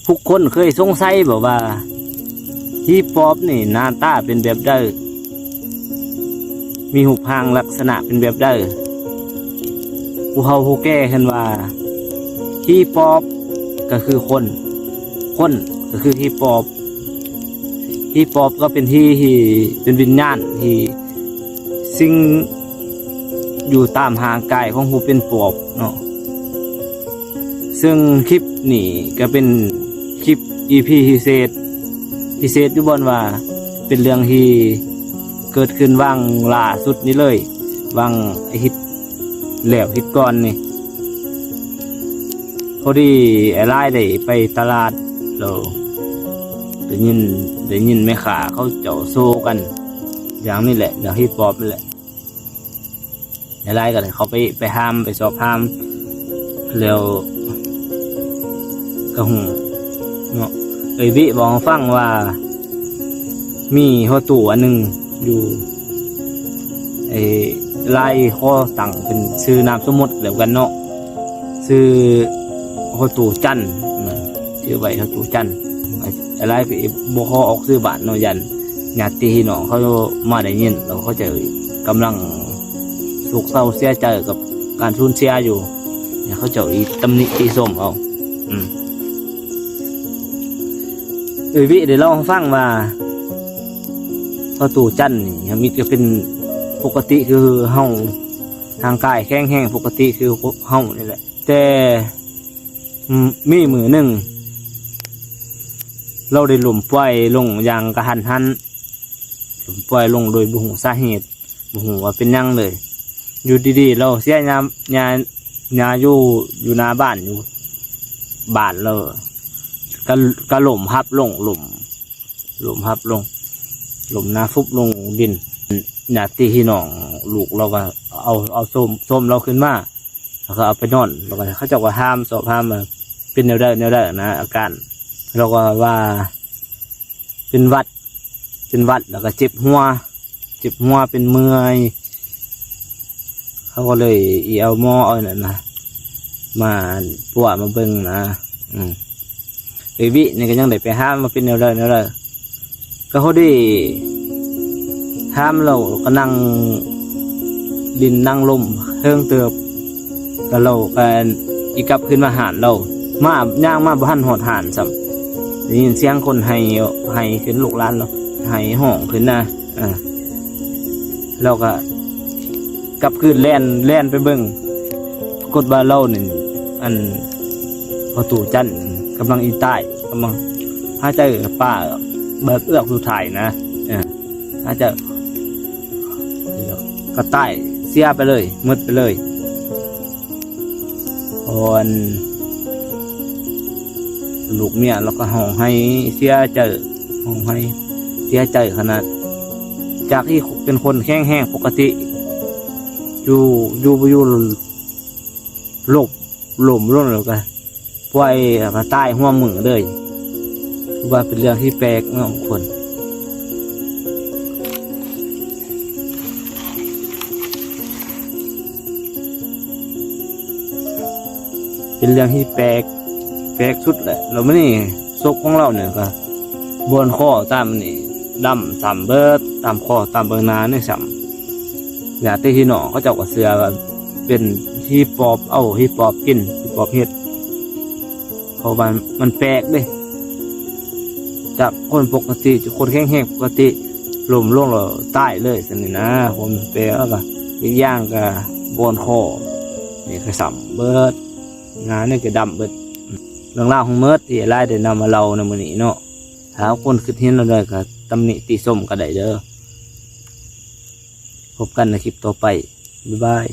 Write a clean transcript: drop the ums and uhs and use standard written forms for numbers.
ทุกคนเคยสงสัยบอกว่าฮีปอปนี่หน้าตาเป็นแบบใดมีหุบหางลักษณะเป็นแบบใดผู้เฒ่าผู้แก่เห็นว่าฮีปอปก็คือคนก็คือฮีปอปก็เป็นที่เป็นวิญญาณที่สิ่งอยู่ตามห่างกายของผู้เป็นปอบเนาะซึ่งคลิปนี่ก็เป็นคลิป EP พิเศษอยู่บนว่าเป็นเรื่องที่เกิดขึ้นว่างล่าสุดนี้เลยว่างฮิตแล้วฮิตก่อนนี่พอดีไอ้ไล่ได้ไปตลาดเราได้ยินแม่ค้าเขาเจ้าโซกันอย่างนี้แหละอย่างฮิปฮอปนี่แหละไอ้ไล่ก็เลยเขาไปห้ามไปสอบห้ามแล้วก็หูเนาะวิบอกฟังว่ามีหัวตู้อันหนึ่งอยู่ไล่ข้อสั่งเป็นซื้อนามสมมติแล้วกันเนาะซื้อหัวตู้จันชื่อไว้หัวตู้จันไล่ไปบข้อออกซื้อบาทเนาะยันญาติพี่น้องเขามาได้ยินเราเขาจะกำลังโศกเศร้าเสียใจกับการสูญเสียอยู่เนี่ยเขาจะตำหนิตีส้มเอาวิเดี๋ยวเราฟังว่าประตูจันนี่มิตรก็เป็นปกติคือเฮาทางกายแข็งแห้งปกติคือเฮานี่แหละแต่มีมือหนึ่งเราได้หลุมปล่อยลงอย่างกระหันหันหลุมปล่อยลงโดยบุหูสาเหตุบุหูว่าเป็นยังเลยอยู่ดีๆเราเสียยาอยู่หน้าบ้านอยู่บ้านเรากระหล่มพับลงหลุมพับลงหลุมนาฟุบลงดินญาติพี่น้องลูกเราก็เอาส้มเราขึ้นมาแล้วก็เอาไปนอนแล้วก็เขาจะว่าห้ามสอบห้ามมาเป็นแนวได้นะอาการเราก็ว่าเป็นวัดแล้วก็เจ็บหัวเป็นเมื่อยเขาก็เลยเอาหม้อเอาเนี่ยนะมาปวดมาเบิ่งนะวินี่ก็ยังได้ไปห้ามมาเป็นแนวได้ก็เขาได้ห้ามเราก็นั่งดินนั่งลมเฮิงเติบก็เรากันอีกลับขึ้นมาหานเรามาย่างมาบ้านหอดหานสัมได้ยินเสียงคนให้ขึ้นลูกหลานเราให้ห้องขึ้นนะเราก็กลับขึ้นแล่นไปเบิ่งกดบาเล่าหนึ่งอันประตูจันกำลังอีใต้กำลังหาใจป้าเบิกเอื้อกสุดท้ายนะหาใจก็ใต้เสียไปเลยมืดไปเลยคนลูกเมียเราก็ห้องให้เสียใจห้องให้เสียใจขนาดจากที่เป็นคนแห้งปกติอยู่หลมร่นแล้วกันปล่อยมาใต้หัวมือเลยว่าเป็นเรื่องที่แปลกเนาะคนเป็นเรื่องที่แปลกสุดแหละเราไม่นี่ศพของเราเนี่ยก็บนข้อตามนี่ดำสามเบิดตามข้อตามเบิงนาเนี่ยสัมอย่าเตะที่หนอเขาเจ้ากับเสือเป็นที่ปอบที่ปอบกินที่ปอบเห็ดเพราะมันแปลกเลยจากคนปกติจากคนแห้งปกติลมล่วงเราใต้เลยสินี่นะผมแปลแล้วก็อีกอย่างก็บนข้อนี่คือสัมเบิดงานนี่ก็ดำเบิดเรื่องราวของเมิร์ดที่ไล่เดินนำมาเราในมือนี้เนาะถ้าคนคิดเห็นเราได้ก็ตำหนิติส้มก็ได้เด้อพบกันในคลิปต่อไปบ๊ายบาย